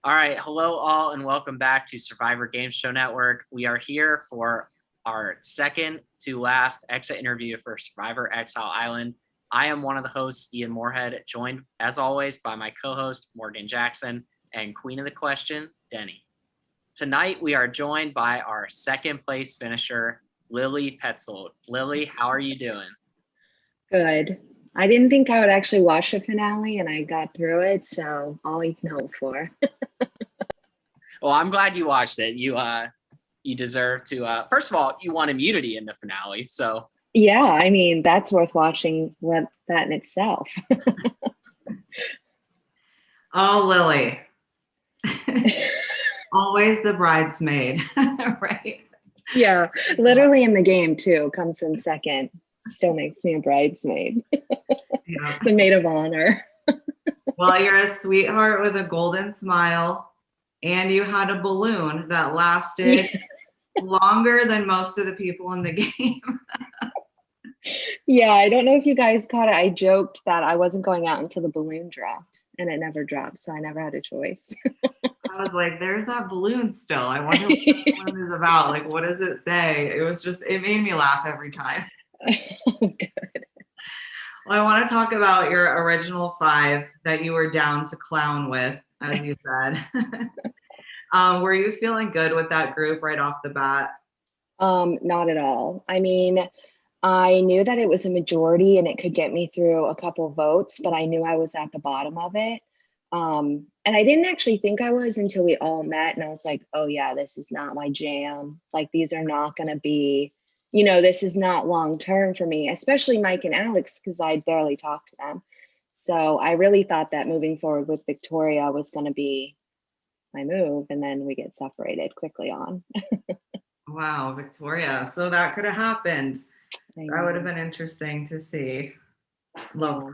All right, hello all and welcome back to Survivor Game Show Network. We are here for our second to last exit interview for Survivor Exile Island. I am one of the hosts, Ian Moorhead, joined as always by my co-host, Morgan Jackson, and Queen of the Question, Denny. Tonight, we are joined by our second place finisher, Lilly Petzold. Lilly, how are you doing? Good. I didn't think I would actually watch the finale, and I got through it, so all you can hope for. Well, I'm glad you watched it. You deserve to. First of all, you won immunity in the finale, so yeah, I mean that's worth watching. That in itself. Oh, Lilly, always the bridesmaid, right? Yeah, literally in the game too. Comes in second. Still makes me a bridesmaid. Yeah. The maid of honor. Well, you're a sweetheart with a golden smile, and you had a balloon that lasted longer than most of the people in the game. Yeah, I don't know if you guys caught it. I joked that I wasn't going out until the balloon dropped, and it never dropped, so I never had a choice. I was like, there's that balloon still. I wonder what the balloon is about. Like, what does it say? It made me laugh every time. Good. Well, I want to talk about your original 5 that you were down to clown with, as you said. Were you feeling good with that group right off the bat? Not at all. I mean, I knew that it was a majority and it could get me through a couple votes, but I knew I was at the bottom of it. And I didn't actually think I was until we all met, and I was like, oh yeah, this is not my jam. Like, these are not going to be, this is not long-term for me, especially Mike and Alex, because I barely talked to them. So I really thought that moving forward with Victoria was going to be my move, and then we get separated quickly on. Wow, Victoria. So that could have happened. That would have been interesting to see. Love.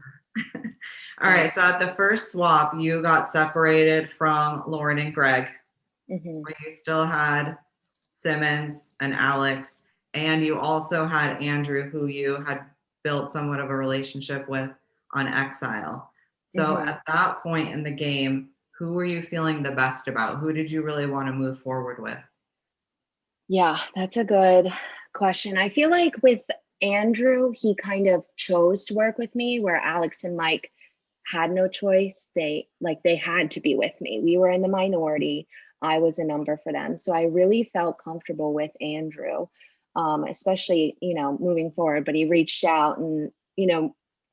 All right, so at the first swap, you got separated from Lauren and Greg. Mm-hmm. Where you still had Simmons and Alex, and you also had Andrew, who you had built somewhat of a relationship with on Exile. So at that point in the game, who were you feeling the best about? Who did you really want to move forward with? Yeah, that's a good question. I feel like with Andrew, he kind of chose to work with me, where Alex and Mike had no choice. They had to be with me. We were in the minority. I was a number for them. So I really felt comfortable with Andrew, especially, moving forward. But he reached out and,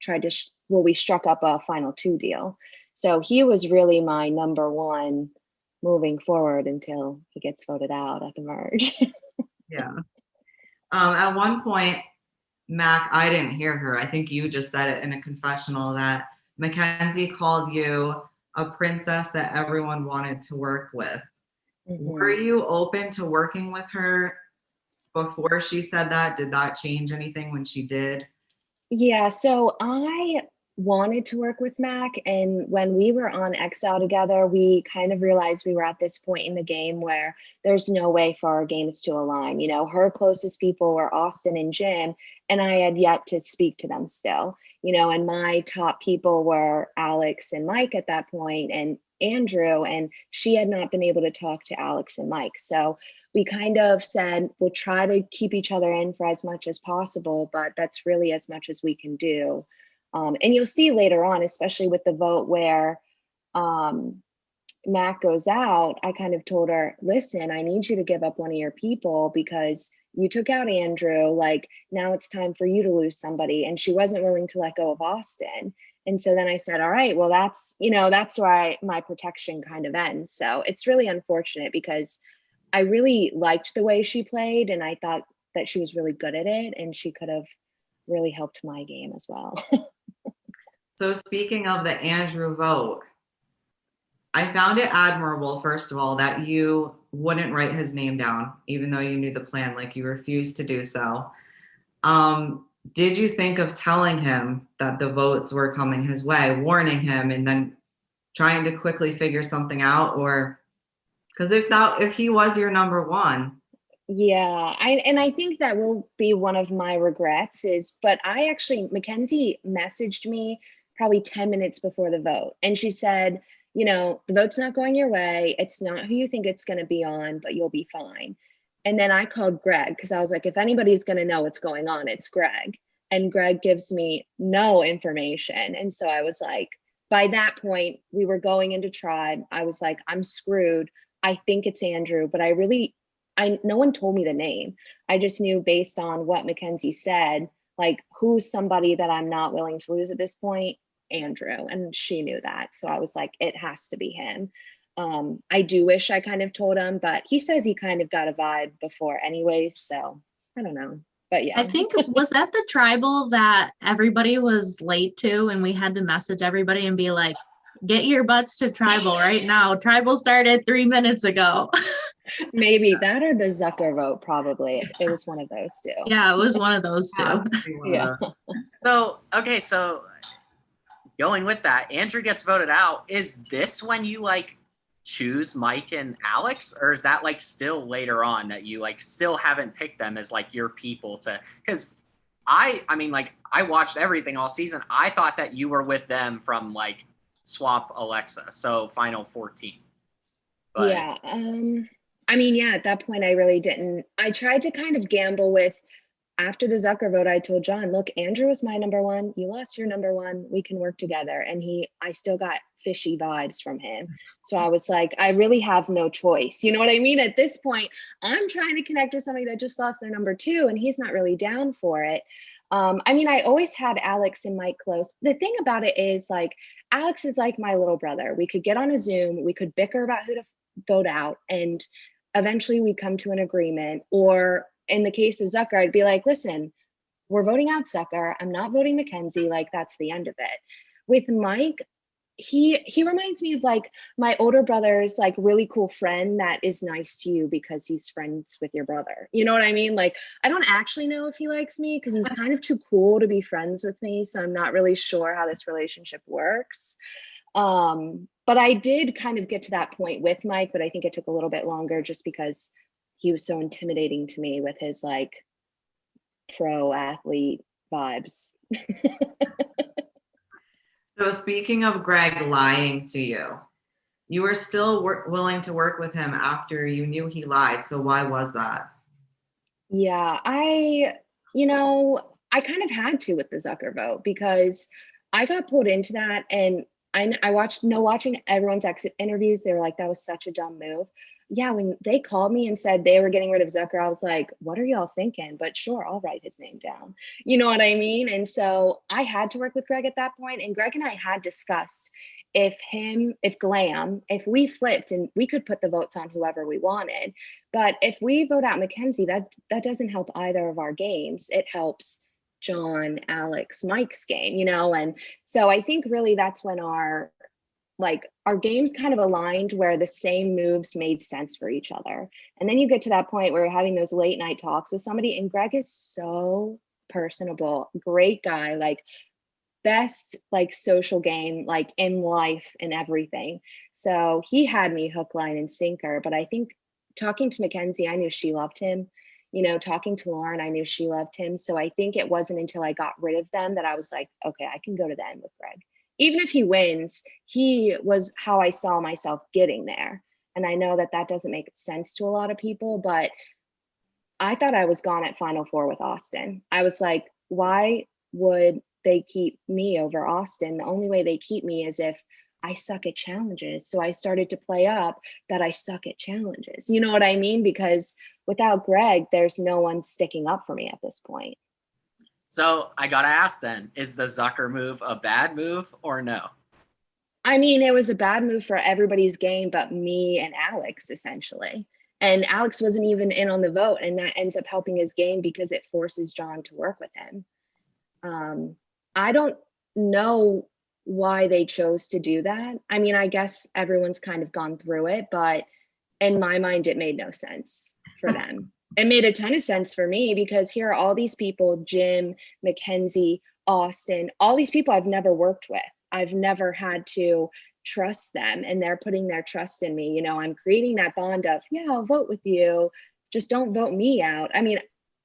tried to, we struck up a final 2 deal. So he was really my number one moving forward until he gets voted out at the merge. Yeah. At one point, Mac, I didn't hear her. I think you just said it in a confessional that Mackenzie called you a princess that everyone wanted to work with. Mm-hmm. Were you open to working with her before she said that? Did that change anything when she did? Yeah, so I wanted to work with Mac, and when we were on Exile together, we kind of realized we were at this point in the game where there's no way for our games to align. Her closest people were Austin and Jim, and I had yet to speak to them still, and my top people were Alex and Mike at that point, and Andrew, and she had not been able to talk to Alex and Mike. So we kind of said, we'll try to keep each other in for as much as possible, but that's really as much as we can do. And you'll see later on, especially with the vote where Mac goes out, I kind of told her, listen, I need you to give up one of your people because you took out Andrew. Like, now it's time for you to lose somebody. And she wasn't willing to let go of Austin. And so then I said, all right, well, that's where my protection kind of ends. So it's really unfortunate because I really liked the way she played, and I thought that she was really good at it, and she could have really helped my game as well. So speaking of the Andrew vote, I found it admirable, first of all, that you wouldn't write his name down, even though you knew the plan, like you refused to do so. Did you think of telling him that the votes were coming his way, warning him, and then trying to quickly figure something out? Or because if he was your number one. Yeah, I think that will be one of my regrets but Mackenzie messaged me probably 10 minutes before the vote, and she said, the vote's not going your way. It's not who you think it's going to be on, but you'll be fine. And then I called Greg because I was like, if anybody's going to know what's going on, it's Greg. And Greg gives me no information. And so I was like, by that point, we were going into tribe. I was like, I'm screwed. I think it's Andrew, but no one told me the name. I just knew based on what Mackenzie said, like, who's somebody that I'm not willing to lose at this point? Andrew. And she knew that. So I was like, it has to be him. I do wish I kind of told him, but he says he kind of got a vibe before anyways. So I don't know. But yeah. I think, was that the tribal that everybody was late to and we had to message everybody and be like, get your butts to tribal right now. Tribal started 3 minutes ago. Maybe that or the Zucker vote, probably. It was one of those two. Yeah, it was one of those two. Yeah. So going with that, Andrew gets voted out. Is this when you like choose Mike and Alex, or is that like still later on that you like still haven't picked them as like your people to? Because I mean, like, I watched everything all season. I thought that you were with them from like swap Alexa, so final 14. But yeah. I mean, yeah, at that point I really didn't. I tried to kind of gamble with, after the Zucker vote, I told John, look, Andrew was my number one. You lost your number one. We can work together. And I still got fishy vibes from him. So I was like, I really have no choice. You know what I mean? At this point, I'm trying to connect with somebody that just lost their number two, and he's not really down for it. I mean, I always had Alex and Mike close. The thing about it is, like, Alex is like my little brother. We could get on a Zoom, we could bicker about who to vote out, and eventually we'd come to an agreement. Or in the case of Zucker, I'd be like, listen, we're voting out Zucker. I'm not voting Mackenzie. Like, that's the end of it. With Mike, he reminds me of like my older brother's like really cool friend that is nice to you because he's friends with your brother. You know what I mean? Like, I don't actually know if he likes me because he's kind of too cool to be friends with me. So I'm not really sure how this relationship works. But I did kind of get to that point with Mike, but I think it took a little bit longer just because he was so intimidating to me with his like pro athlete vibes. So speaking of Greg lying to you, you were still willing to work with him after you knew he lied. So why was that? Yeah, I kind of had to with the Zucker vote because I got pulled into that, and watching everyone's exit interviews, they were like, that was such a dumb move. Yeah, when they called me and said they were getting rid of Zucker, I was like, what are y'all thinking? But sure, I'll write his name down. You know what I mean? And so I had to work with Greg at that point, and Greg and I had discussed if we flipped and we could put the votes on whoever we wanted. But if we vote out Mackenzie, that doesn't help either of our games. It helps John, Alex, Mike's game, and so I think really that's when our games kind of aligned where the same moves made sense for each other. And then you get to that point where you're having those late night talks with somebody, and Greg is so personable, great guy, like best like social game, like in life and everything. So he had me hook, line, and sinker. But I think talking to Mackenzie, I knew she loved him. Talking to Lauren, I knew she loved him. So I think it wasn't until I got rid of them that I was like, okay, I can go to the end with Greg. Even if he wins, he was how I saw myself getting there. And I know that doesn't make sense to a lot of people, but I thought I was gone at Final Four with Austin. I was like, why would they keep me over Austin? The only way they keep me is if I suck at challenges. So I started to play up that I suck at challenges. You know what I mean? Because without Greg, there's no one sticking up for me at this point. So I got to ask then, is the Zucker move a bad move or no? I mean, it was a bad move for everybody's game but me and Alex, essentially. And Alex wasn't even in on the vote, and that ends up helping his game because it forces John to work with him. I don't know why they chose to do that. I mean, I guess everyone's kind of gone through it, but in my mind, it made no sense for them. It made a ton of sense for me because here are all these people, Jim, Mackenzie, Austin, all these people I've never worked with. I've never had to trust them, and they're putting their trust in me. I'm creating that bond of, yeah, I'll vote with you. Just don't vote me out. I mean,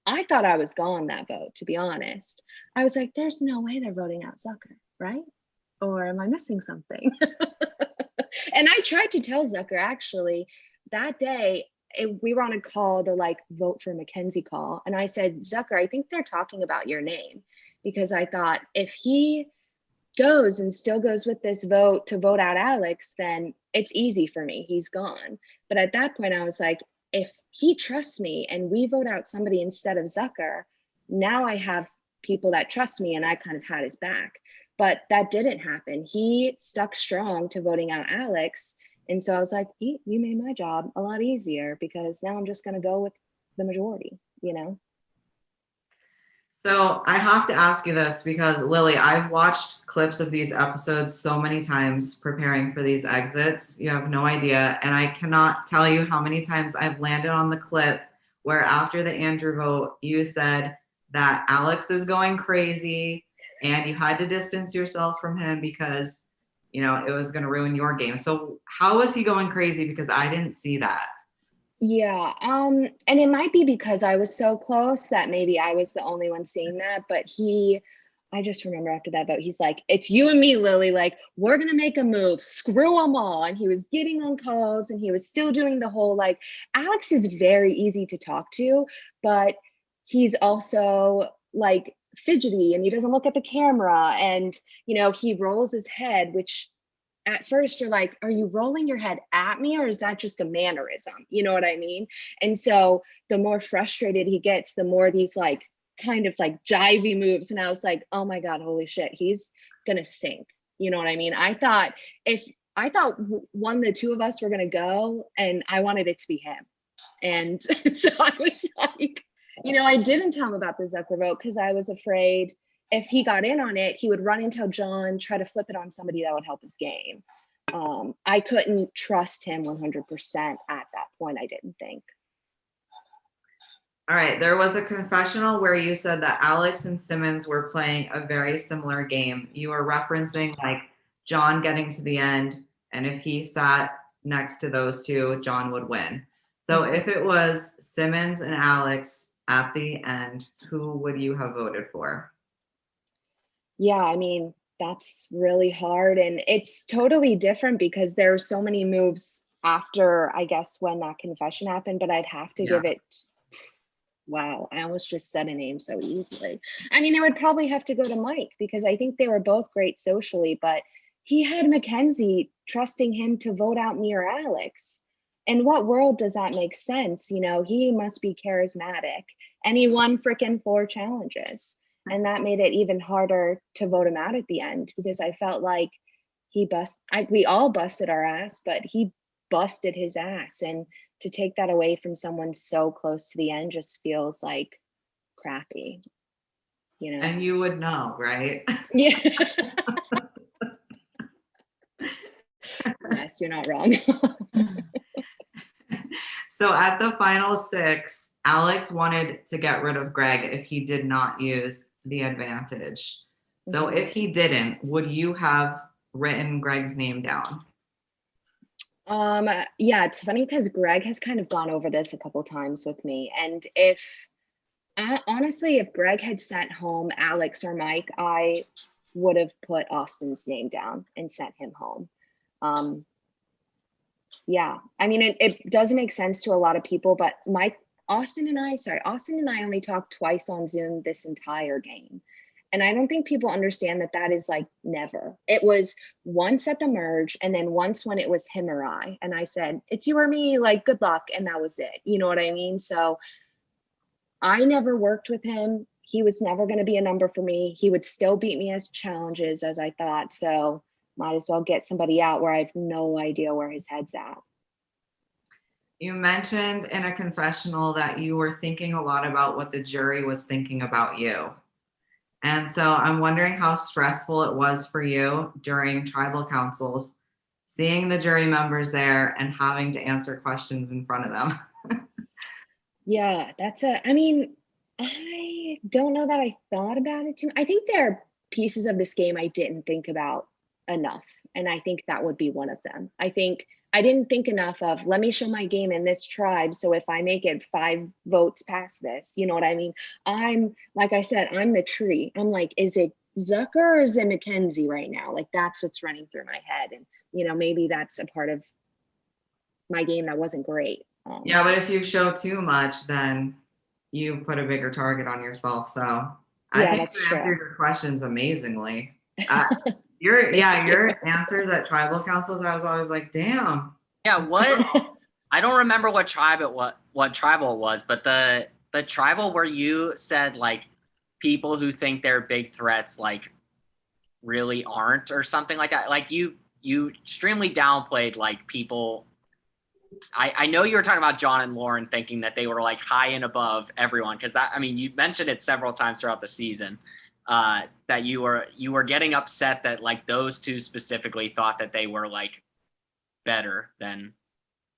I thought I was gone that vote, to be honest. I was like, there's no way they're voting out Zucker, right? Or am I missing something? And I tried to tell Zucker actually that day. We were on a call, the like vote for Mackenzie call. And I said, Zucker, I think they're talking about your name, because I thought if he goes and still goes with this vote to vote out Alex, then it's easy for me. He's gone. But at that point, I was like, if he trusts me and we vote out somebody instead of Zucker, now I have people that trust me, and I kind of had his back. But that didn't happen. He stuck strong to voting out Alex. And so I was like, you made my job a lot easier, because now I'm just going to go with the majority, you know? So I have to ask you this, because Lilly, I've watched clips of these episodes so many times preparing for these exits. You have no idea. And I cannot tell you how many times I've landed on the clip where after the Andrew vote, you said that Alex is going crazy and you had to distance yourself from him because, you know, it was going to ruin your game. So how was he going crazy? Because I didn't see that. Yeah. And it might be because I was so close that maybe I was the only one seeing that, but I just remember after that vote, he's like, it's you and me, Lilly, like, we're going to make a move, screw them all. And he was getting on calls and he was still doing the whole, like, Alex is very easy to talk to, but he's also like fidgety and he doesn't look at the camera, and, you know, he rolls his head, which at first you're like, are you rolling your head at me, or is that just a mannerism? You know what I mean? And so the more frustrated he gets, the more these like kind of like jivey moves. And I was like, oh my God, holy shit, he's gonna sink. You know what I mean? I thought one of the two of us were gonna go, and I wanted it to be him. And so I was like, you know, I didn't tell him about the Zucker vote because I was afraid if he got in on it, he would run and tell John, try to flip it on somebody that would help his game. I couldn't trust him 100% at that point, I didn't think. All right, there was a confessional where you said that Alex and Simmons were playing a very similar game. You were referencing like John getting to the end, and if he sat next to those two, John would win. So if it was Simmons and Alex at the end, who would you have voted for? Yeah, I mean, that's really hard, and it's totally different because there are so many moves after, I guess, when that confession happened, but I'd have to give it, wow, I almost just said a name so easily. I mean, it would probably have to go to Mike, because I think they were both great socially, but he had Mackenzie trusting him to vote out me or Alex. In what world does that make sense? You know, he must be charismatic, and he won freaking 4 challenges. And that made it even harder to vote him out at the end, because I felt like we all busted our ass, but he busted his ass. And to take that away from someone so close to the end just feels like crappy, you know? And you would know, right? Yeah. Yes, you're not wrong. So at the final 6, Alex wanted to get rid of Greg if he did not use the advantage. So if he didn't, would you have written Greg's name down? Yeah, it's funny because Greg has kind of gone over this a couple times with me. And honestly, if Greg had sent home Alex or Mike, I would have put Austin's name down and sent him home. Yeah, I mean, it doesn't make sense to a lot of people, but Austin and I only talked twice on Zoom this entire game. And I don't think people understand that is like never. It was once at the merge, and then once when it was him or I. And I said, it's you or me, like, good luck. And that was it. You know what I mean? So I never worked with him. He was never going to be a number for me. He would still beat me as challenges, as I thought. So might as well get somebody out where I have no idea where his head's at. You mentioned in a confessional that you were thinking a lot about what the jury was thinking about you. And so I'm wondering how stressful it was for you during tribal councils, seeing the jury members there and having to answer questions in front of them. Yeah, I mean, I don't know that I thought about it too much. I think there are pieces of this game I didn't think about enough. And I think that would be one of them. I think I didn't think enough of, let me show my game in this tribe. So if I make it 5 votes past this, you know what I mean? Like I said, I'm the tree. I'm like, is it Zuckers and Mackenzie right now. Like that's what's running through my head. And, maybe that's a part of my game that wasn't great. Yeah, but if you show too much, then you put a bigger target on yourself. So I think you answered your questions amazingly. Your answers at tribal councils, I was always like, damn. Yeah, I don't remember what tribal it was, but the tribal where you said like people who think they're big threats like really aren't or something like that. Like you extremely downplayed like people. I know you were talking about John and Lauren thinking that they were like high and above everyone, because you mentioned it several times throughout the season, that you were getting upset that like those two specifically thought that they were like better than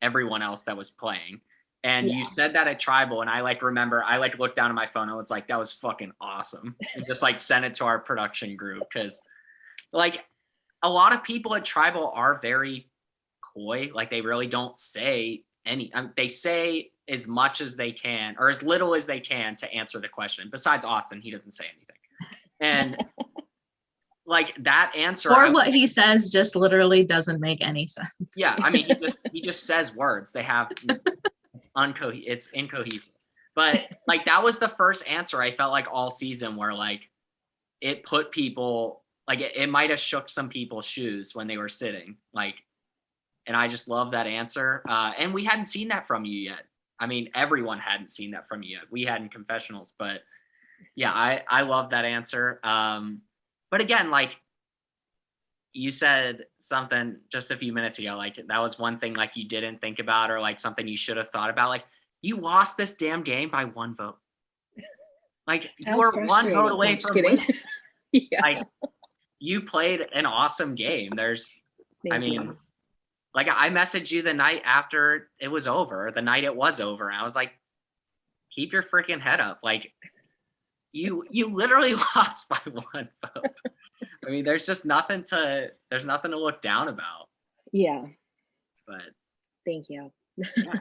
everyone else that was playing. And you said that at tribal, and I like remember I like looked down at my phone and was like, that was fucking awesome, and just like sent it to our production group, because like a lot of people at tribal are very coy. Like they really don't say they say as much as they can or as little as they can to answer the question. Besides Austin, he doesn't say anything. And like that answer, or what he says just literally doesn't make any sense. Yeah, he just says words. It's incohesive. But like that was the first answer I felt like all season where like it put people like it might have shook some people's shoes when they were sitting. Like, and I just love that answer. And we hadn't seen that from you yet. I mean, everyone hadn't seen that from you yet. We had in confessionals, but yeah, I love that answer. But again, like you said something just a few minutes ago, like that was one thing like you didn't think about or like something you should have thought about. Like you lost this damn game by 1 vote. Like you were 1 vote away from winning. Yeah. Like you played an awesome game. Thank you. Like I messaged you the night after it was over, the night it was over. And I was like, keep your freaking head up. Like you literally lost by 1 vote. I mean, there's nothing to look down about. Yeah. But thank you. Yeah.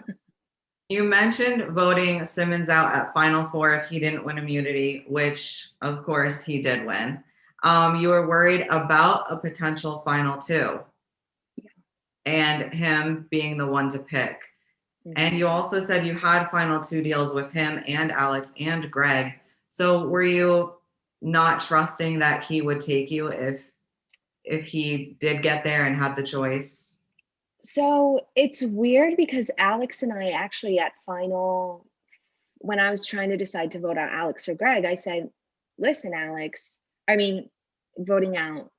You mentioned voting Simmons out at Final Four if he didn't win immunity, which of course he did win. You were worried about a potential Final Two. And him being the one to pick. Mm-hmm. And you also said you had Final Two deals with him and Alex and Greg. So were you not trusting that he would take you if he did get there and had the choice? So it's weird because Alex and I actually at final, when I was trying to decide to vote out Alex or Greg, I said, listen, voting out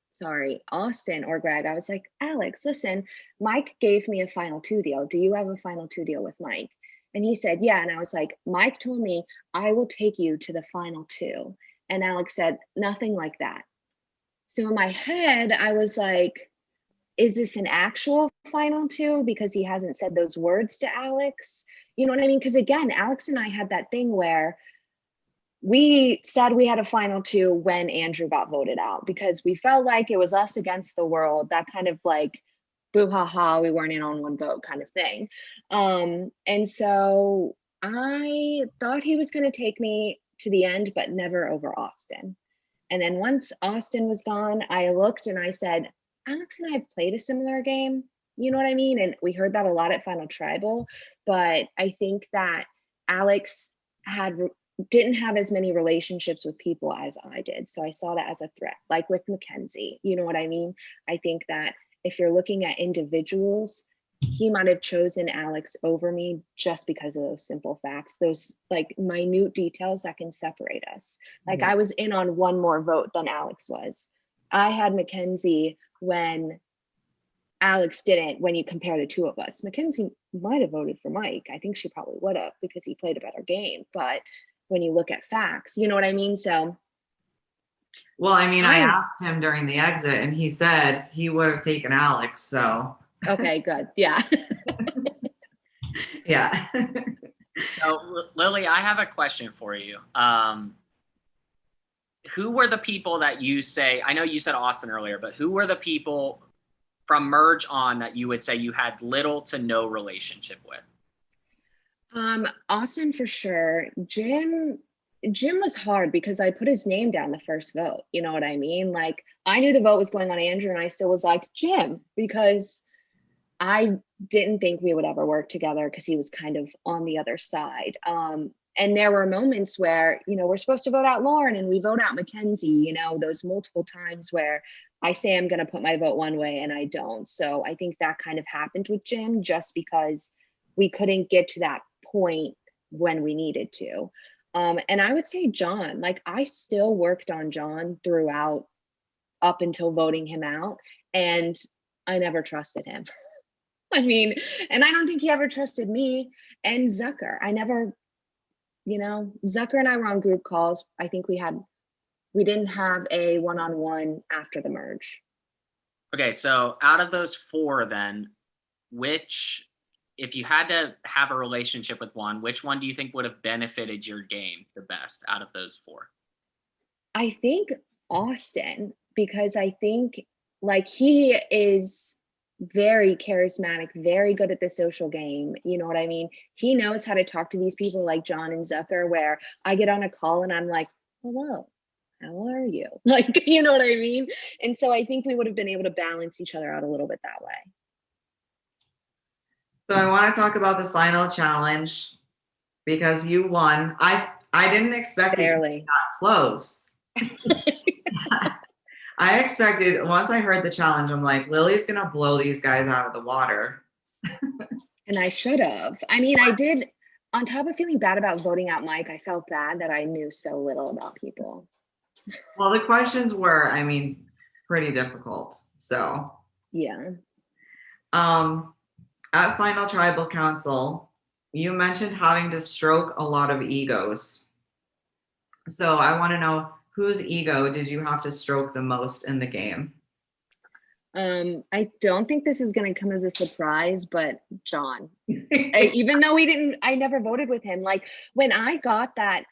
Austin or Greg, I was like, Alex, listen, Mike gave me a Final Two deal. Do you have a Final Two deal with Mike? And he said, yeah. And I was like, Mike told me I will take you to the Final Two. And Alex said, nothing like that. So in my head, I was like, is this an actual Final Two? Because he hasn't said those words to Alex. You know what I mean? Because again, Alex and I had that thing where we said we had a Final Two when Andrew got voted out because we felt like it was us against the world, that kind of like boo ha ha, we weren't in on 1 vote kind of thing. And so I thought he was going to take me to the end, but never over Austin. And then once Austin was gone, I looked and I said, Alex and I have played a similar game. You know what I mean? And we heard that a lot at Final Tribal, but I think that Alex didn't have as many relationships with people as I did. So I saw that as a threat, like with Mackenzie, you know what I mean? I think that if you're looking at individuals, he might have chosen Alex over me just because of those simple facts, those like minute details that can separate us. Like I was in on 1 more vote than Alex was. I had Mackenzie when Alex didn't, when you compare the two of us. Mackenzie might have voted for Mike. I think she probably would have because he played a better game. But when you look at facts, you know what I mean? So. Well, I asked him during the exit and he said he would have taken Alex. So. Okay, good. Yeah. Yeah. So Lily, I have a question for you. Who were the people that you say, I know you said Austin earlier, but who were the people from merge on that you would say you had little to no relationship with? Austin for sure. Jim, Jim was hard because I put his name down the first vote. You know what I mean? Like, I knew the vote was going on Andrew, and I still was like, Jim, because I didn't think we would ever work together because he was kind of on the other side. And there were moments where, you know, we're supposed to vote out Lauren and we vote out Mackenzie, you know, those multiple times where I say I'm going to put my vote one way and I don't. So I think that kind of happened with Jim just because we couldn't get to that point when we needed to. And I would say John, like, I still worked on John throughout up until voting him out, and I never trusted him. I mean, and I don't think he ever trusted me. And Zucker, I never, you know, Zucker and I were on group calls. I think we didn't have a one-on-one after the merge. Okay, so out of those four then, if you had to have a relationship with one, which one do you think would have benefited your game the best out of those four? I think Austin, because I think, like, he is very charismatic, very good at the social game. You know what I mean? He knows how to talk to these people like John and Zucker, where I get on a call and I'm like, hello, how are you? Like, you know what I mean? And so I think we would have been able to balance each other out a little bit that way. So I want to talk about the final challenge because you won. I didn't expect Barely. it to be that close. I expected, once I heard the challenge, I'm like, Lily's going to blow these guys out of the water. And I should have. I mean, I did, on top of feeling bad about voting out Mike, I felt bad that I knew so little about people. Well, the questions were, I mean, pretty difficult. So, yeah. At Final Tribal Council, you mentioned having to stroke a lot of egos. So I want to know, whose ego did you have to stroke the most in the game? I don't think this is going to come as a surprise, but John, even though I never voted with him. Like, when I got that,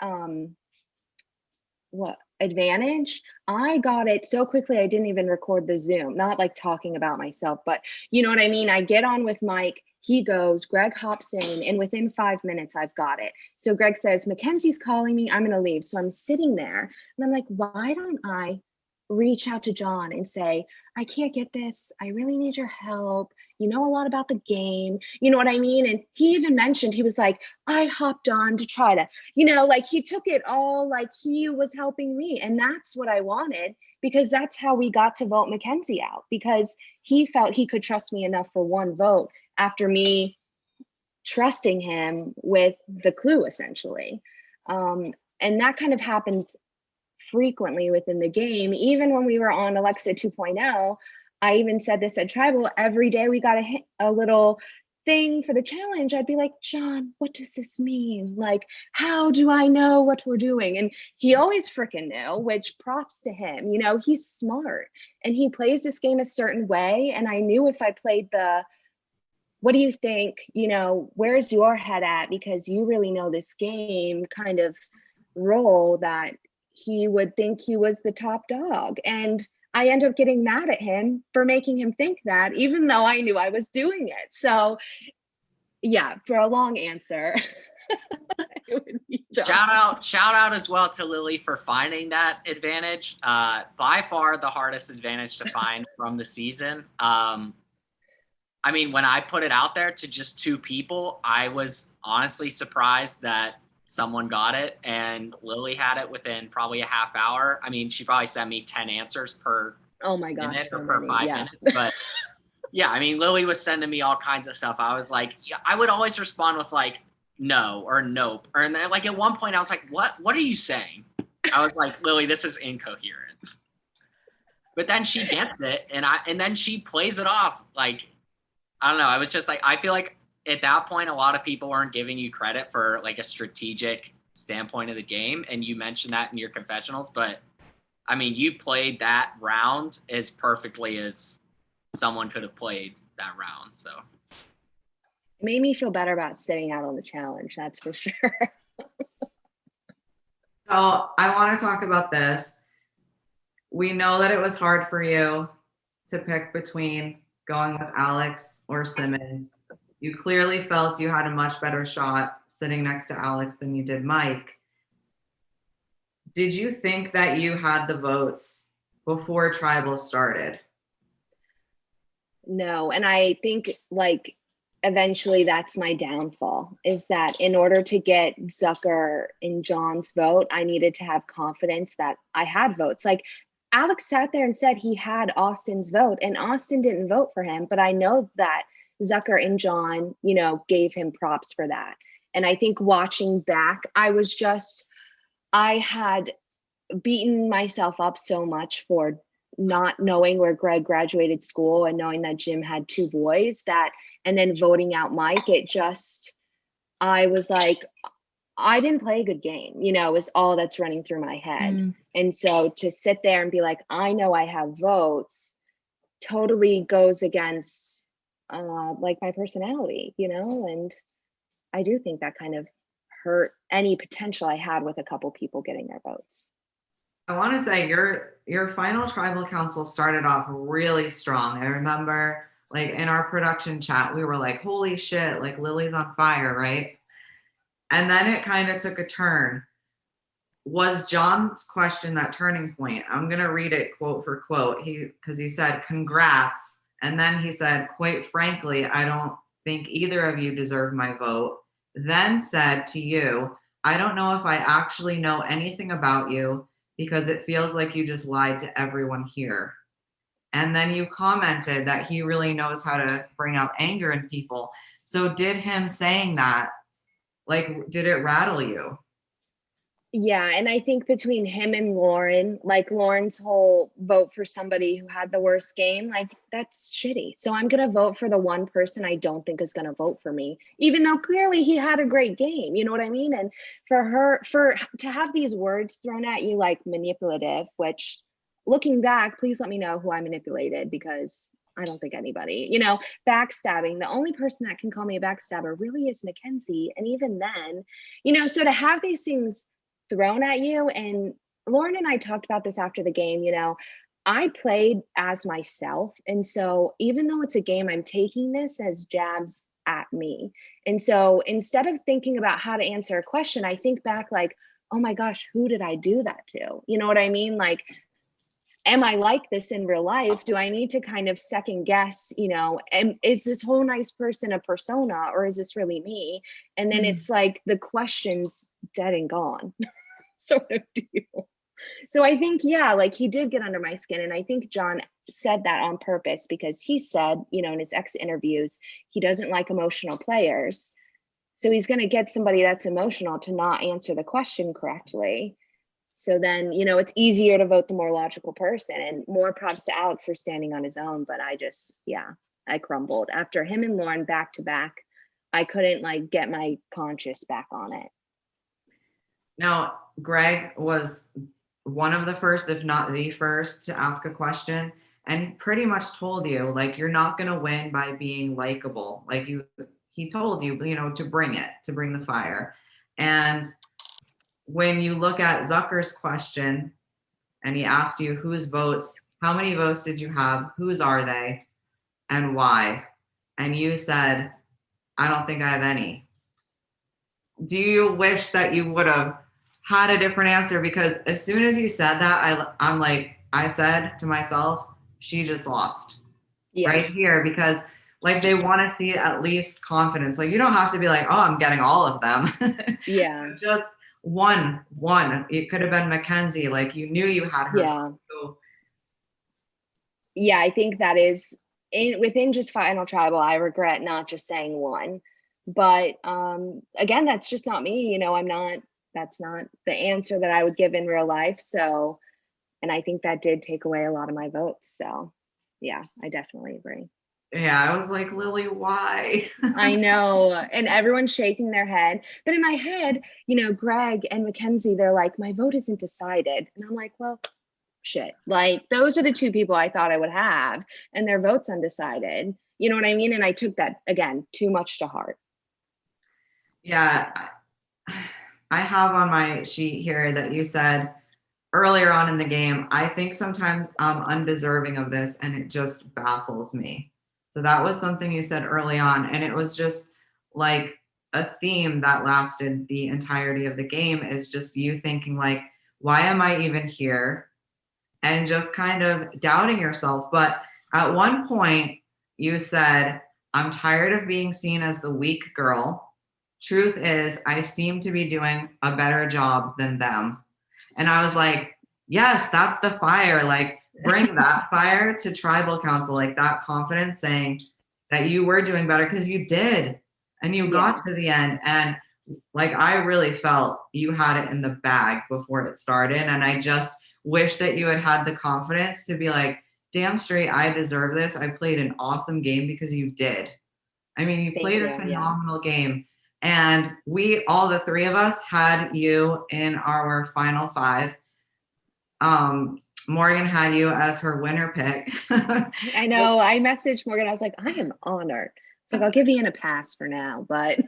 advantage, I got it so quickly I didn't even record the Zoom, not like talking about myself, but you know what I mean? I get on with Mike, he goes, Greg hops in, and within 5 minutes I've got it. So Greg says, Mackenzie's calling me, I'm gonna leave. So I'm sitting there and I'm like, why don't I reach out to John and say, I can't get this, I really need your help, you know a lot about the game, you know what I mean? And he even mentioned, he was like, I hopped on to try to, you know, like, he took it all like he was helping me. And that's what I wanted, because that's how we got to vote Mackenzie out, because he felt he could trust me enough for one vote after me trusting him with the clue, essentially. And that kind of happened frequently within the game. Even when we were on Alexa 2.0, I even said this at Tribal, every day we got a little thing for the challenge, I'd be like, John, what does this mean? Like, how do I know what we're doing? And he always freaking knew, which props to him. You know, he's smart and he plays this game a certain way. And I knew if I played the, what do you think, you know, where's your head at? Because you really know this game kind of role, that he would think he was the top dog. And I end up getting mad at him for making him think that, even though I knew I was doing it. So yeah, for a long answer. It would be shout out as well to Lilly for finding that advantage. By far the hardest advantage to find from the season. I mean, when I put it out there to just 2 people, I was honestly surprised that someone got it, and Lilly had it within probably a half hour. I mean, she probably sent me 10 answers per minute so or per many, 5 yeah. minutes. But yeah, I mean, Lilly was sending me all kinds of stuff. I was like, yeah, I would always respond with like, no or nope. Or, and then, like, at one point I was like, what are you saying? I was like, Lilly, this is incoherent. But then she gets it, and then she plays it off like, I don't know. I was just like, I feel like at that point, a lot of people weren't giving you credit for like a strategic standpoint of the game. And you mentioned that in your confessionals, but I mean, you played that round as perfectly as someone could have played that round. So it made me feel better about sitting out on the challenge. That's for sure. So I want to talk about this. We know that it was hard for you to pick between going with Alex or Simmons. You clearly felt you had a much better shot sitting next to Alex than you did Mike. did you think that you had the votes before tribal started? No, and I think like eventually that's my downfall, is that in order to get Zucker and John's vote, I needed to have confidence that I had votes. Like Alex sat there and said he had Austin's vote, and Austin didn't vote for him, but I know that Zucker and John, you know, gave him props for that. And I think watching back, I had beaten myself up so much for not knowing where Greg graduated school and knowing that Jim had two boys, that, and then voting out Mike, I was like, I didn't play a good game, you know, is all that's running through my head. And so to sit there and be like, I know I have votes, totally goes against like my personality, you know, and I do think that kind of hurt any potential I had with a couple people getting their votes. I want to say your final tribal council started off really strong. I remember like in our production chat, we were like, holy shit, like Lily's on fire, right? And then it kind of took a turn. Was John's question that turning point? I'm going to read it quote for quote. Because he said, congrats. And then he said, quite frankly, I don't think either of you deserve my vote. Then said to you, I don't know if I actually know anything about you, because it feels like you just lied to everyone here. And then you commented that he really knows how to bring out anger in people. So did him saying that, like, did it rattle you? Yeah, and I think between him and Lauren, like Lauren's whole vote for somebody who had the worst game, like that's shitty. So I'm going to vote for the one person I don't think is going to vote for me, even though clearly he had a great game. You know what I mean? And to have these words thrown at you like manipulative, which looking back, please let me know who I manipulated, because I don't think anybody, you know, backstabbing. The only person that can call me a backstabber really is Mackenzie. And even then, you know, so to have these things thrown at you, and Lauren and I talked about this after the game, you know, I played as myself. And so even though it's a game, I'm taking this as jabs at me. And so instead of thinking about how to answer a question, I think back like, oh my gosh, who did I do that to? You know what I mean? Like, am I like this in real life? Do I need to kind of second guess, you know, is this whole nice person a persona, or is this really me? And then it's like the question's dead and gone sort of deal. So I think, yeah, like he did get under my skin. And I think John said that on purpose, because he said, you know, in his exit interviews, he doesn't like emotional players. So he's going to get somebody that's emotional to not answer the question correctly. So then, you know, it's easier to vote the more logical person, and more props to Alex for standing on his own. But I crumbled after him and Lauren back to back. I couldn't like get my conscience back on it. Now, Greg was one of the first, if not the first, to ask a question, and pretty much told you, like, you're not going to win by being likable. Like he told you, you know, to bring the fire. And when you look at Zucker's question, and he asked you how many votes did you have? Whose are they? And why? And you said, I don't think I have any. Do you wish that you would have had a different answer? Because as soon as you said that, I'm like, I said to myself, she just lost right here, because like they want to see at least confidence. Like you don't have to be like, oh, I'm getting all of them. Yeah. Just one. It could have been Mackenzie. Like you knew you had her. Yeah. So. Yeah, I think that is within just final tribal. I regret not just saying one, but again, that's just not me. You know, that's not the answer that I would give in real life. So, and I think that did take away a lot of my votes. So yeah, I definitely agree. Yeah, I was like, Lily, why? I know. And everyone's shaking their head. But in my head, you know, Greg and Mackenzie, they're like, my vote isn't decided. And I'm like, well, shit. Like, those are the two people I thought I would have, and their vote's undecided. You know what I mean? And I took that, again, too much to heart. Yeah. I have on my sheet here that you said earlier on in the game, I think sometimes I'm undeserving of this, and it just baffles me. So that was something you said early on, and it was just like a theme that lasted the entirety of the game, is just you thinking like, why am I even here? And just kind of doubting yourself. But at one point, you said, I'm tired of being seen as the weak girl. Truth is, I seem to be doing a better job than them. And I was like, yes, that's the fire. Like, bring that fire to tribal council, like that confidence saying that you were doing better because you did. And you got to the end. And like, I really felt you had it in the bag before it started. And I just wish that you had had the confidence to be like, damn straight, I deserve this. I played an awesome game, because you did. I mean, you played a phenomenal game. And we, all the three of us, had you in our final five. Morgan had you as her winner pick. I know. I messaged Morgan. I was like, I am honored. It's like, I'll give Ian a pass for now, but.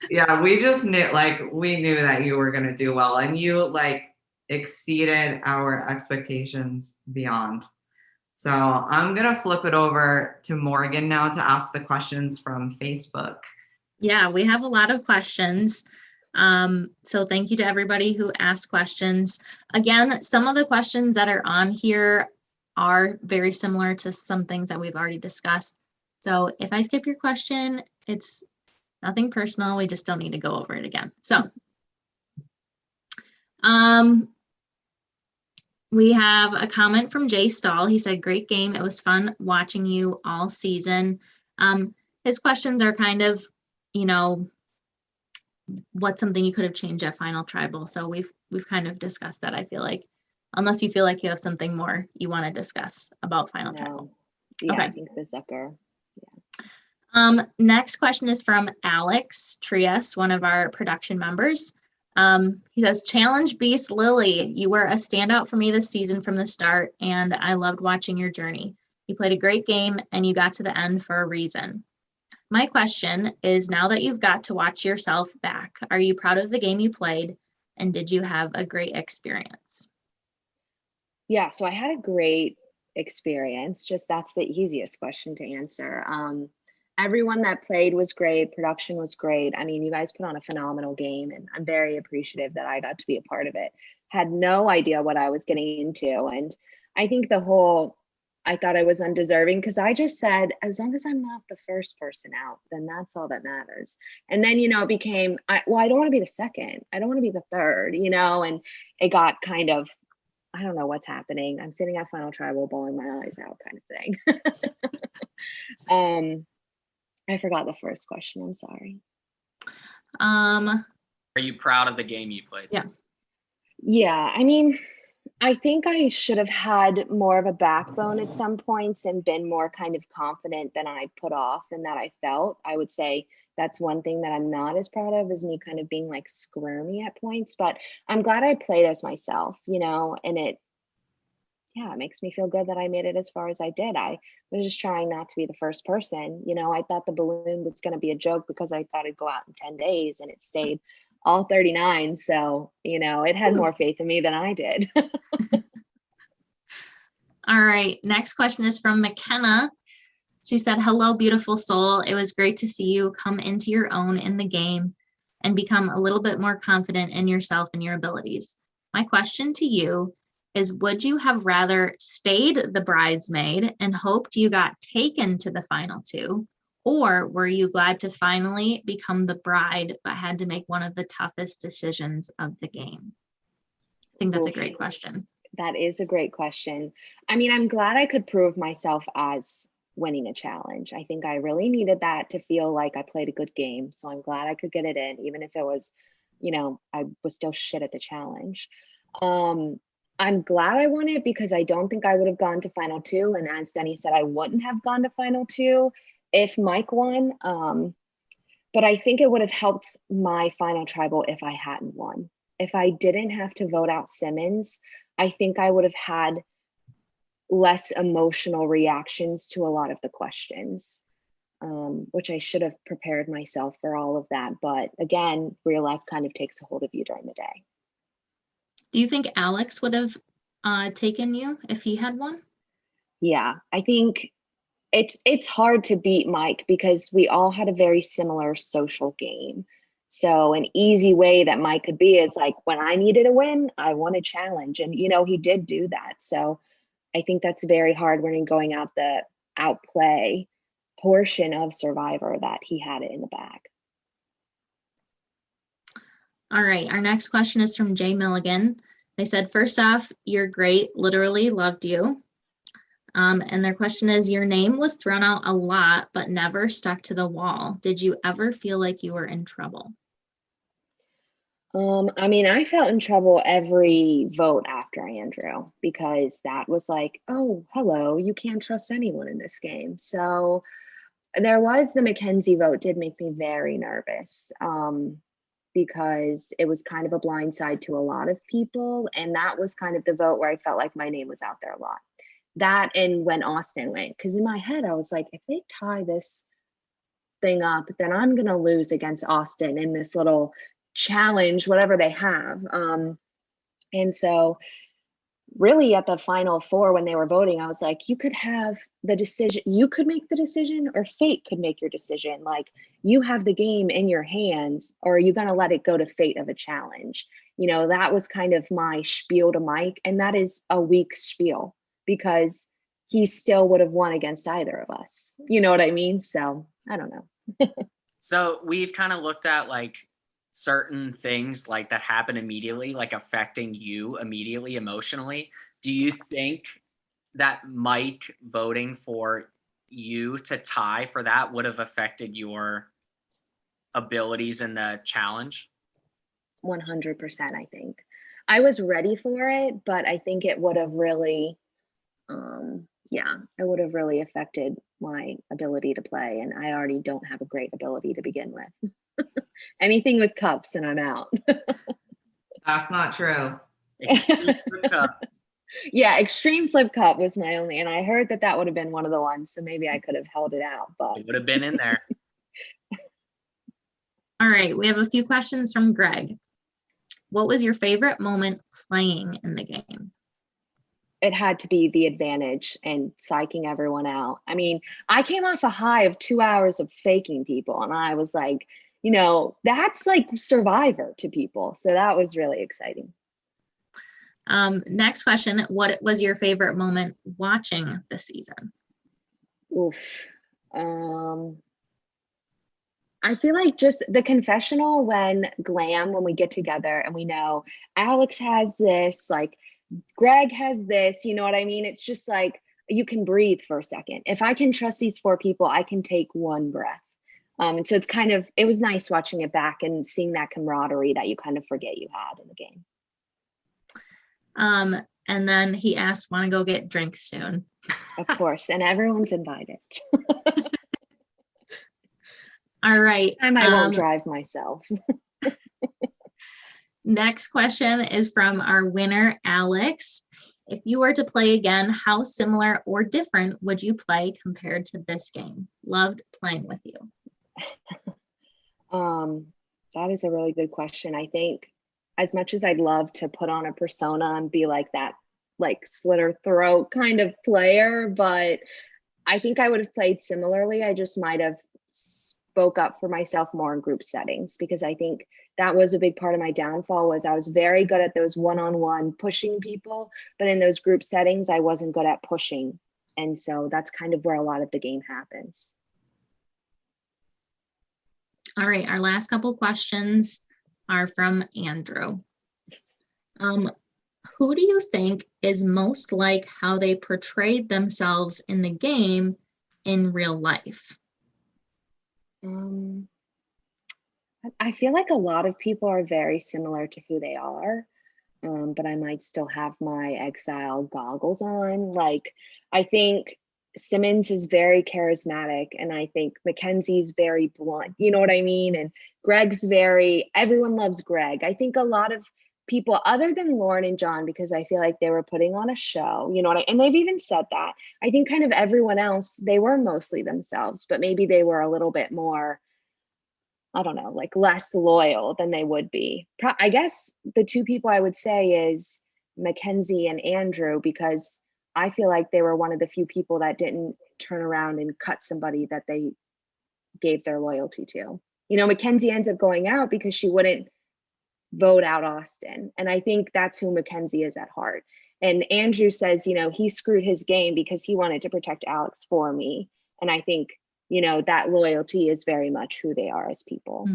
Yeah, we just knew, like, we knew that you were going to do well, and you like exceeded our expectations beyond. So I'm going to flip it over to Morgan now to ask the questions from Facebook. Yeah, we have a lot of questions. So thank you to everybody who asked questions. Again, some of the questions that are on here are very similar to some things that we've already discussed. So if I skip your question, it's nothing personal. We just don't need to go over it again. So we have a comment from Jay Stahl. He said, great game. It was fun watching you all season. His questions are kind of, you know, what's something you could have changed at Final Tribal. So we've kind of discussed that, I feel like, unless you feel like you have something more you want to discuss about Final Tribal. Yeah, okay. I think the Zucker. Next question is from Alex Trias, one of our production members. He says, challenge beast Lilly. You were a standout for me this season from the start, and I loved watching your journey. You played a great game, and you got to the end for a reason. My question is, now that you've got to watch yourself back, are you proud of the game you played, and did you have a great experience? Yeah, so I had a great experience. Just that's the easiest question to answer. Everyone that played was great. Production was great. I mean, you guys put on a phenomenal game, and I'm very appreciative that I got to be a part of it. Had no idea what I was getting into. And I think I thought I was undeserving, because I just said, as long as I'm not the first person out, then that's all that matters. And then, it became, I don't want to be the second. I don't want to be the third, and it got kind of, I don't know what's happening. I'm sitting at Final Tribal bawling my eyes out kind of thing. I forgot the first question. I'm sorry. Are you proud of the game you played? Yeah. I mean, I think I should have had more of a backbone at some points and been more kind of confident than I put off and that I felt. I would say that's one thing that I'm not as proud of, is me kind of being like squirmy at points, but I'm glad I played as myself, and it makes me feel good that I made it as far as I did. I was just trying not to be the first person. I thought the balloon was going to be a joke because I thought it'd go out in 10 days, and it stayed all 39. So, it had more faith in me than I did. All right. Next question is from McKenna. She said, hello, beautiful soul. It was great to see you come into your own in the game and become a little bit more confident in yourself and your abilities. My question to you is, would you have rather stayed the bridesmaid and hoped you got taken to the final two? Or were you glad to finally become the bride, but had to make one of the toughest decisions of the game? I think that's a great question. That is a great question. I mean, I'm glad I could prove myself as winning a challenge. I think I really needed that to feel like I played a good game. So I'm glad I could get it in, even if it was, I was still shit at the challenge. I'm glad I won it, because I don't think I would have gone to final two. And as Denny said, I wouldn't have gone to final two if Mike won. But I think it would have helped my final tribal if I hadn't won. If I didn't have to vote out Simmons, I think I would have had less emotional reactions to a lot of the questions, which I should have prepared myself for all of that. But again, real life kind of takes a hold of you during the day. Do you think Alex would have taken you if he had won? Yeah, I think it's hard to beat Mike, because we all had a very similar social game. So an easy way that Mike could be is like, when I needed a win, I won a challenge. And, he did do that. So I think that's very hard when you're going out the outplay portion of Survivor, that he had it in the bag. All right, our next question is from Jay Milligan. They said, first off, you're great, literally loved you. And their question is, your name was thrown out a lot, but never stuck to the wall. Did you ever feel like you were in trouble? I felt in trouble every vote after Andrew, because that was like, oh, hello, you can't trust anyone in this game. So there was the Mackenzie vote did make me very nervous, because it was kind of a blindside to a lot of people. And that was kind of the vote where I felt like my name was out there a lot. That, and when Austin went, because in my head, I was like, if they tie this thing up, then I'm going to lose against Austin in this little challenge, whatever they have. And so really at the final four, when they were voting, I was like, you could have the decision, you could make the decision, or fate could make your decision. Like, you have the game in your hands, or are you going to let it go to fate of a challenge? That was kind of my spiel to Mike. And that is a weak spiel, because he still would have won against either of us. You know what I mean? So I don't know. So we've kind of looked at like certain things like that happen immediately, like affecting you immediately emotionally. Do you think that Mike voting for you to tie for that would have affected your abilities in the challenge? 100%, I think. I was ready for it, but I think it would have really, it would have really affected my ability to play. And I already don't have a great ability to begin with. Anything with cups and I'm out. That's not true. Extreme Flip Cup. Yeah, Extreme Flip Cup was my only, and I heard that would have been one of the ones, so maybe I could have held it out, but It would have been in there. All right, we have a few questions from Greg. What was your favorite moment playing in the game? It had to be the advantage and psyching everyone out. I came off a high of 2 hours of faking people, and I was like, that's like Survivor to people. So that was really exciting. Next question. What was your favorite moment watching the season? Oof. I feel like just the confessional when we get together and we know Alex has this, like Greg has this, you know what I mean? It's just like, you can breathe for a second. If I can trust these four people, I can take one breath. And so it was nice watching it back and seeing that camaraderie that you kind of forget you had in the game. And then he asked, want to go get drinks soon? Of course, and everyone's invited. All right. I won't drive myself. Next question is from our winner, Alex. If you were to play again, how similar or different would you play compared to this game? Loved playing with you. That is a really good question. I think as much as I'd love to put on a persona and be like that, like slit her throat kind of player, but I think I would have played similarly. I just might have spoke up for myself more in group settings, because I think that was a big part of my downfall. Was I was very good at those one-on-one pushing people, but in those group settings, I wasn't good at pushing. And so that's kind of where a lot of the game happens. All right, our last couple questions are from Andrew. Who do you think is most like how they portrayed themselves in the game in real life? I feel like a lot of people are very similar to who they are, but I might still have my Exile goggles on. Like, I think Simmons is very charismatic, and I think Mackenzie's very blunt. You know what I mean? And Greg's everyone loves Greg. I think a lot of people, other than Lauren and John, because I feel like they were putting on a show, and they've even said that. I think kind of everyone else, they were mostly themselves, but maybe they were a little bit more, I don't know, like less loyal than they would be. I guess the two people I would say is Mackenzie and Andrew, because I feel like they were one of the few people that didn't turn around and cut somebody that they gave their loyalty to. Mackenzie ends up going out because she wouldn't vote out Austin. And I think that's who Mackenzie is at heart. And Andrew says, he screwed his game because he wanted to protect Alex for me. And I think, that loyalty is very much who they are as people.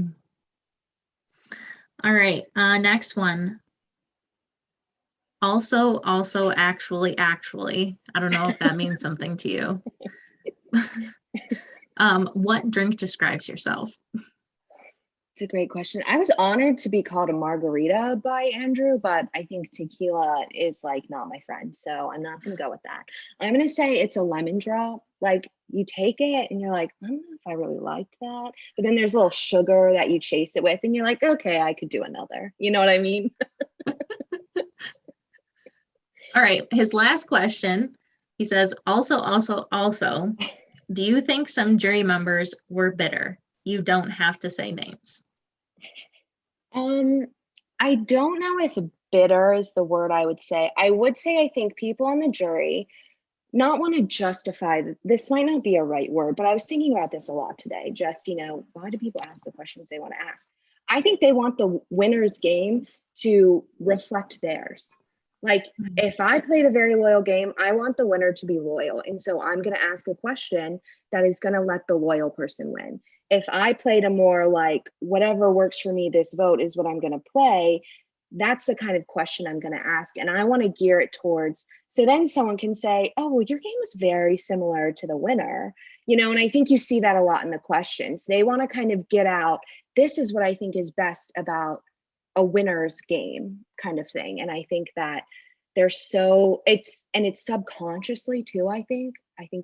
All right. Next one. Also, actually. I don't know if that means something to you. What drink describes yourself? It's a great question. I was honored to be called a margarita by Andrew, but I think tequila is not my friend. So I'm not going to go with that. I'm going to say it's a lemon drop. You take it and you're like, I don't know if I really liked that. But then there's a little sugar that you chase it with and you're like, okay, I could do another. You know what I mean? All right. His last question, he says, also, do you think some jury members were bitter? You don't have to say names. I don't know if bitter is the word I would say. I would say I think people on the jury not want to justify, this might not be a right word, but I was thinking about this a lot today. Just, why do people ask the questions they want to ask? I think they want the winner's game to reflect theirs. If I played a very loyal game, I want the winner to be loyal. And so I'm going to ask a question that is going to let the loyal person win. If I played a more whatever works for me, this vote is what I'm going to play, that's the kind of question I'm going to ask. And I want to gear it towards, so then someone can say, oh, well, your game was very similar to the winner, and I think you see that a lot in the questions. They want to kind of get out, this is what I think is best about a winner's game kind of thing. And I think that it's subconsciously too, I think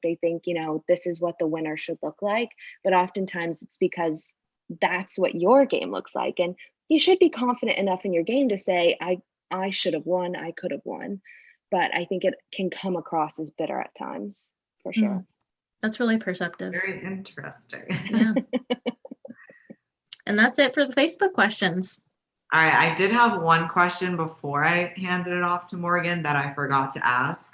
they think, this is what the winner should look like, but oftentimes it's because that's what your game looks like. And you should be confident enough in your game to say, I should have won, I could have won. But I think it can come across as bitter at times, for sure. That's really perceptive. Very interesting. Yeah. And that's it for the Facebook questions. All right, I did have one question before I handed it off to Morgan that I forgot to ask,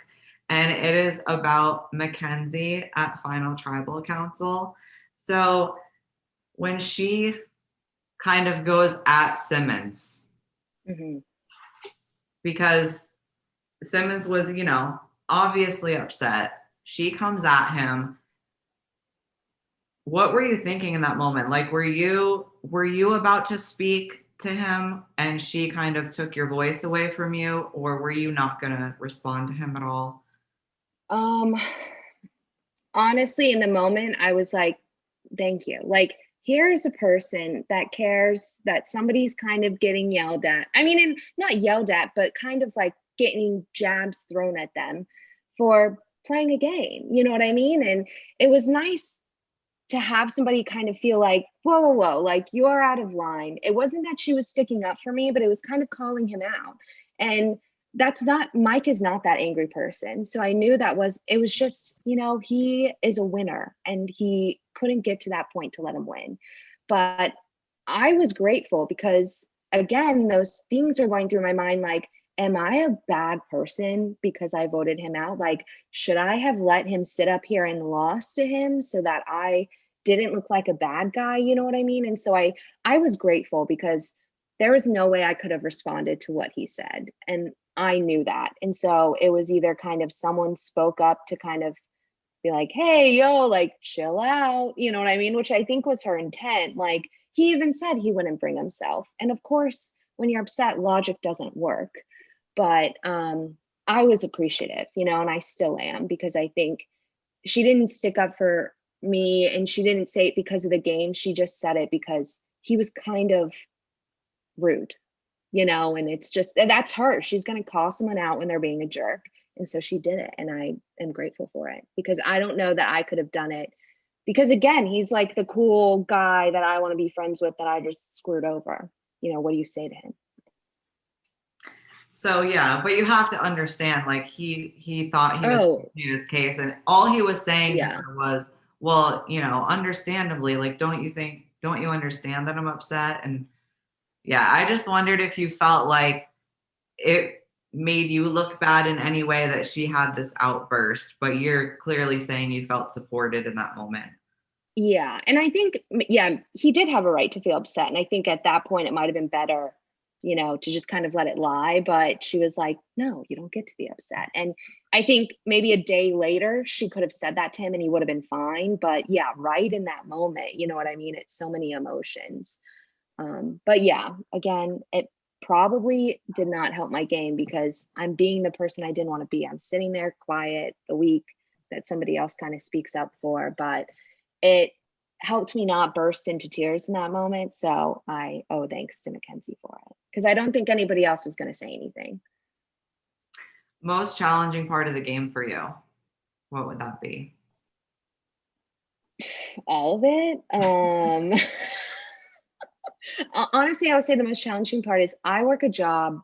and it is about Mackenzie at Final Tribal Council. So when she kind of goes at Simmons, because Simmons was, obviously upset, she comes at him. What were you thinking in that moment? Were you about to speak to him and she kind of took your voice away from you, or were you not going to respond to him at all? Honestly, in the moment, I was like, thank you. Here's a person that cares that somebody's kind of getting yelled at. I mean, and not yelled at, but kind of getting jabs thrown at them for playing a game. You know what I mean? And it was nice to have somebody kind of feel whoa, you're out of line. It wasn't that she was sticking up for me, but it was kind of calling him out. And Mike is not that angry person. So I knew it was just, he is a winner and he couldn't get to that point to let him win. But I was grateful because, again, those things are going through my mind. Am I a bad person because I voted him out? Should I have let him sit up here and lost to him so that I didn't look like a bad guy? You know what I mean? And so I was grateful because there was no way I could have responded to what he said. And I knew that. And so it was either kind of someone spoke up to kind of be like, hey, yo, chill out. You know what I mean? Which I think was her intent. He even said he wouldn't bring himself. And of course, when you're upset, logic doesn't work. But I was appreciative, and I still am, because I think she didn't stick up for me and she didn't say it because of the game. She just said it because he was kind of rude, and it's just, that's her. She's going to call someone out when they're being a jerk. And so she did it. And I am grateful for it because I don't know that I could have done it because, again, he's the cool guy that I want to be friends with that I just screwed over. What do you say to him? So yeah, but you have to understand, he thought he was in his case, and all he was saying to her was, well, understandably, don't you understand that I'm upset? And yeah, I just wondered if you felt like it made you look bad in any way that she had this outburst, but you're clearly saying you felt supported in that moment. Yeah. And I think, yeah, he did have a right to feel upset. And I think at that point, it might have been better, to just kind of let it lie. But she was like, no, you don't get to be upset. And I think maybe a day later, she could have said that to him and he would have been fine. But yeah, right in that moment, you know what I mean? It's so many emotions. But yeah, again, it probably did not help my game because I'm being the person I didn't want to be. I'm sitting there quiet the week that somebody else kind of speaks up for, but it helped me not burst into tears in that moment. So I owe thanks to Mackenzie for it because I don't think anybody else was going to say anything. Most challenging part of the game for you, what would that be? All of it. Honestly, I would say the most challenging part is I work a job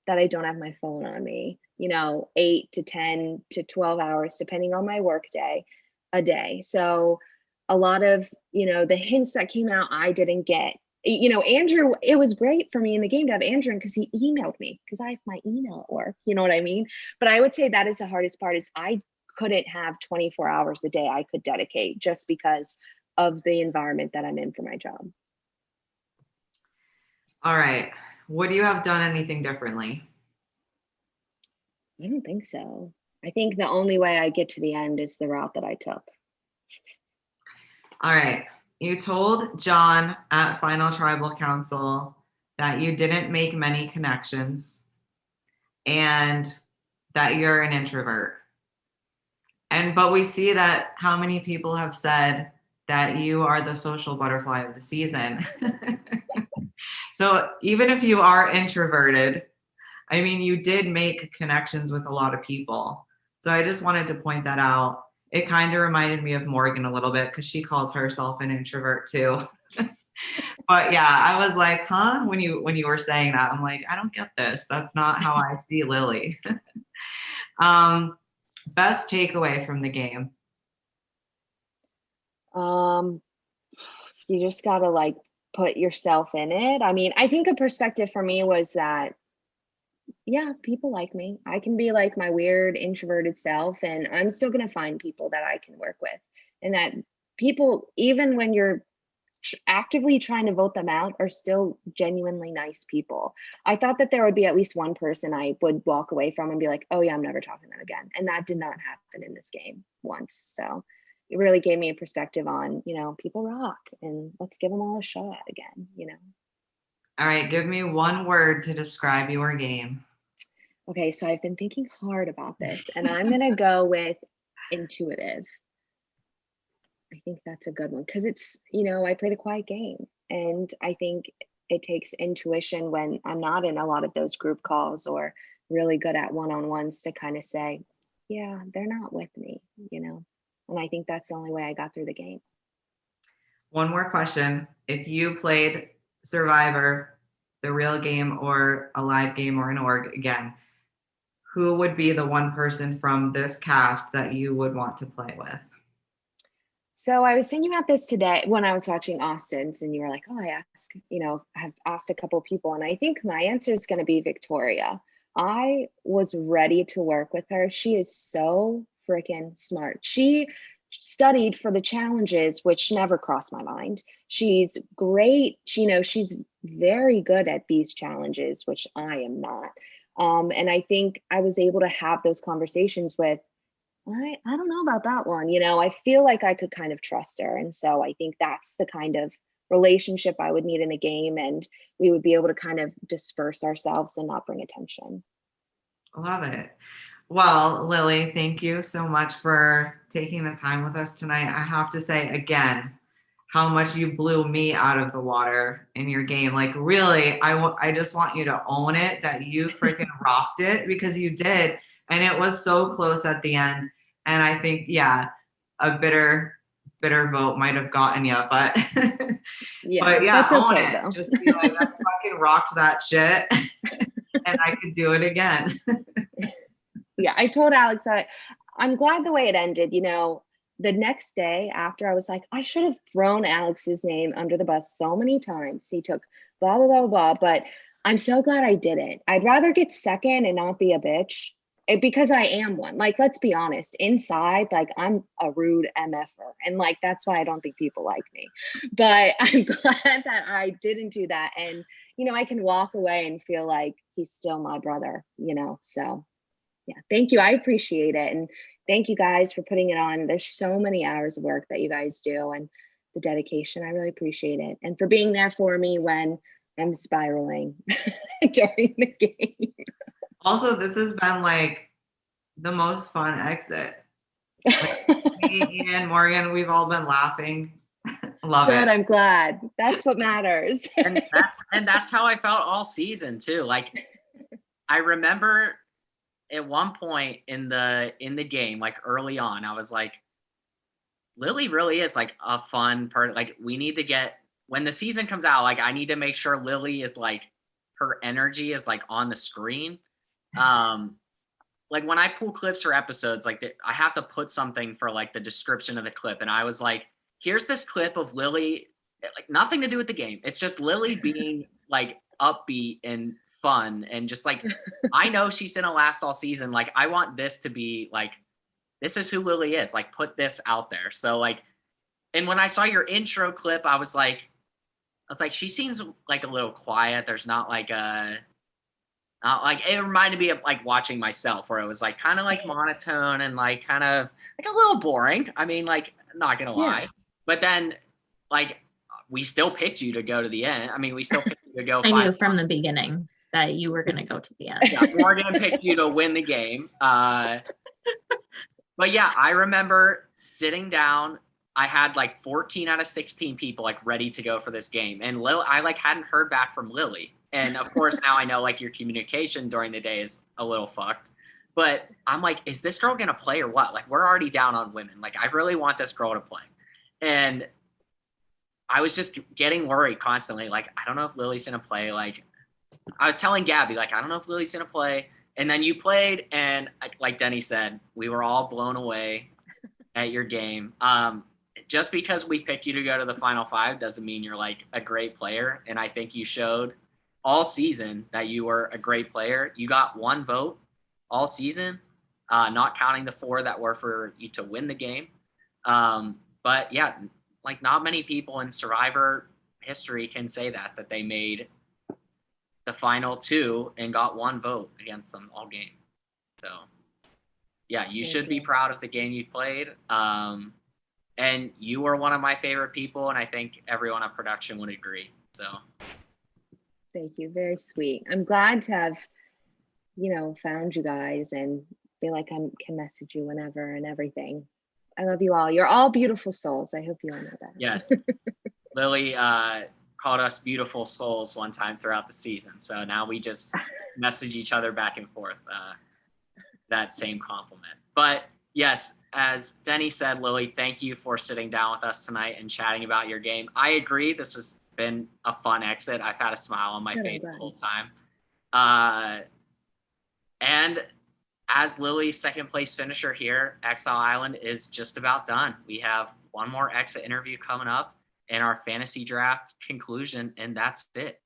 that I don't have my phone on me, 8 to 10 to 12 hours, depending on my work day, a day. So a lot of, the hints that came out, I didn't get. Andrew, it was great for me in the game to have Andrew because he emailed me because I have my email at work. You know what I mean? But I would say that is the hardest part is I couldn't have 24 hours a day I could dedicate just because of the environment that I'm in for my job. All right. Would you have done anything differently? I don't think so. I think the only way I get to the end is the route that I took. All right. You told John at Final Tribal Council that you didn't make many connections and that you're an introvert. But we see that how many people have said that you are the social butterfly of the season. So even if you are introverted, I mean, you did make connections with a lot of people. So I just wanted to point that out. It kind of reminded me of Morgan a little bit because she calls herself an introvert too. But yeah, I was like, huh? When you were saying that, I'm like, I don't get this. That's not how I see Lilly. Best takeaway from the game? You just gotta put yourself in it. I mean, I think a perspective for me was that, yeah, people like me. I can be like my weird introverted self and I'm still going to find people that I can work with. And that people, even when you're actively trying to vote them out, are still genuinely nice people. I thought that there would be at least one person I would walk away from and be like, oh yeah, I'm never talking to them again. And that did not happen in this game once. So it really gave me a perspective on, people rock and let's give them all a shot again, All right, give me one word to describe your game. Okay, so I've been thinking hard about this and I'm going to go with intuitive. I think that's a good one because it's, I played a quiet game and I think it takes intuition when I'm not in a lot of those group calls or really good at one-on-ones to kind of say, yeah, they're not with me, and I think that's the only way I got through the game. One more question. If you played Survivor, the real game or a live game or an org again, who would be the one person from this cast that you would want to play with? So I was thinking about this today when I was watching Austin's and you were like, oh, I've asked a couple of people and I think my answer is going to be Victoria. I was ready to work with her. She is so freaking smart. She studied for the challenges, which never crossed my mind. She's great. She's very good at these challenges, which I am not. And I think I was able to have those conversations with, I don't know about that one. I feel like I could kind of trust her. And so I think that's the kind of relationship I would need in the game. And we would be able to kind of disperse ourselves and not bring attention. Love it. Well, Lilly, thank you so much for taking the time with us tonight. I have to say again, how much you blew me out of the water in your game. Like really, I just want you to own it that you freaking rocked it because you did. And it was so close at the end. And I think, yeah, a bitter vote might have gotten you, but yeah, own okay, it. Though. Just be like, I fucking rocked that shit and I could do it again. Yeah, I told Alex, I'm glad the way it ended, the next day after I was like, I should have thrown Alex's name under the bus so many times. He took blah, blah, blah, blah, but I'm so glad I didn't. I'd rather get second and not be a bitch because I am one. Like, let's be honest, inside, like, I'm a rude MFer. And like, that's why I don't think people like me. But I'm glad that I didn't do that. And, you know, I can walk away and feel like he's still my brother, you know? So yeah, thank you. I appreciate it. And thank you guys for putting it on. There's so many hours of work that you guys do and the dedication. I really appreciate it. And for being there for me when I'm spiraling during the game. Also, this has been like the most fun exit. Like, me, Ian, Morgan, we've all been laughing. Love Good, it. I'm glad. That's what matters. And that's how I felt all season too. Like, I remember at one point in the game, like early on, I was like, Lilly really is like a fun part. Like, we need to get, when the season comes out, like, I need to make sure Lilly is like, her energy is like on the screen. Like, when I pull clips for episodes, like, I have to put something for like the description of the clip. And I was like, here's this clip of Lilly, like, nothing to do with the game. It's just Lilly being like upbeat and fun. And just like, I know she's gonna last all season. Like, I want this to be like, this is who Lilly is. Like, put this out there. So like, and when I saw your intro clip, I was like, she seems like a little quiet. There's not like it reminded me of like watching myself, where it was like kind of like monotone and like kind of like a little boring. I mean, like, not gonna lie. Yeah. But then, like, we still picked you to go to the end. I mean, we still picked you to go. I knew from the beginning that you were going to go to the end. Yeah, Morgan picked you to win the game. But yeah, I remember sitting down. I had like 14 out of 16 people like ready to go for this game. And I like hadn't heard back from Lilly. And of course, now I know like your communication during the day is a little fucked. But I'm like, is this girl going to play or what? Like, we're already down on women. Like, I really want this girl to play. And I was just getting worried constantly. Like, I don't know if Lily's going to play. Like, I was telling Gaby, like, I don't know if Lily's going to play. And then you played. And like Denny said, we were all blown away at your game. Just because we picked you to go to the Final Five doesn't mean you're like a great player. And I think you showed all season that you were a great player. You got one vote all season, not counting the 4 that were for you to win the game. But yeah, like, not many people in Survivor history can say that they made the final 2 and got 1 vote against them all game. So yeah, you should be proud of the game you played. And you were one of my favorite people, and I think everyone on production would agree. So Thank you. Very sweet. I'm glad to have, you know, found you guys and feel like I can message you whenever and everything. I love you all. You're all beautiful souls. I hope you all know that. Yes. Lilly called us beautiful souls one time throughout the season. So now we just message each other back and forth that same compliment. But yes, as Denny said, Lilly, thank you for sitting down with us tonight and chatting about your game. I agree. This has been a fun exit. I've had a smile on my face the whole time. And as Lilly's second place finisher here, Exile Island is just about done. We have one more exit interview coming up and our fantasy draft conclusion, and that's it.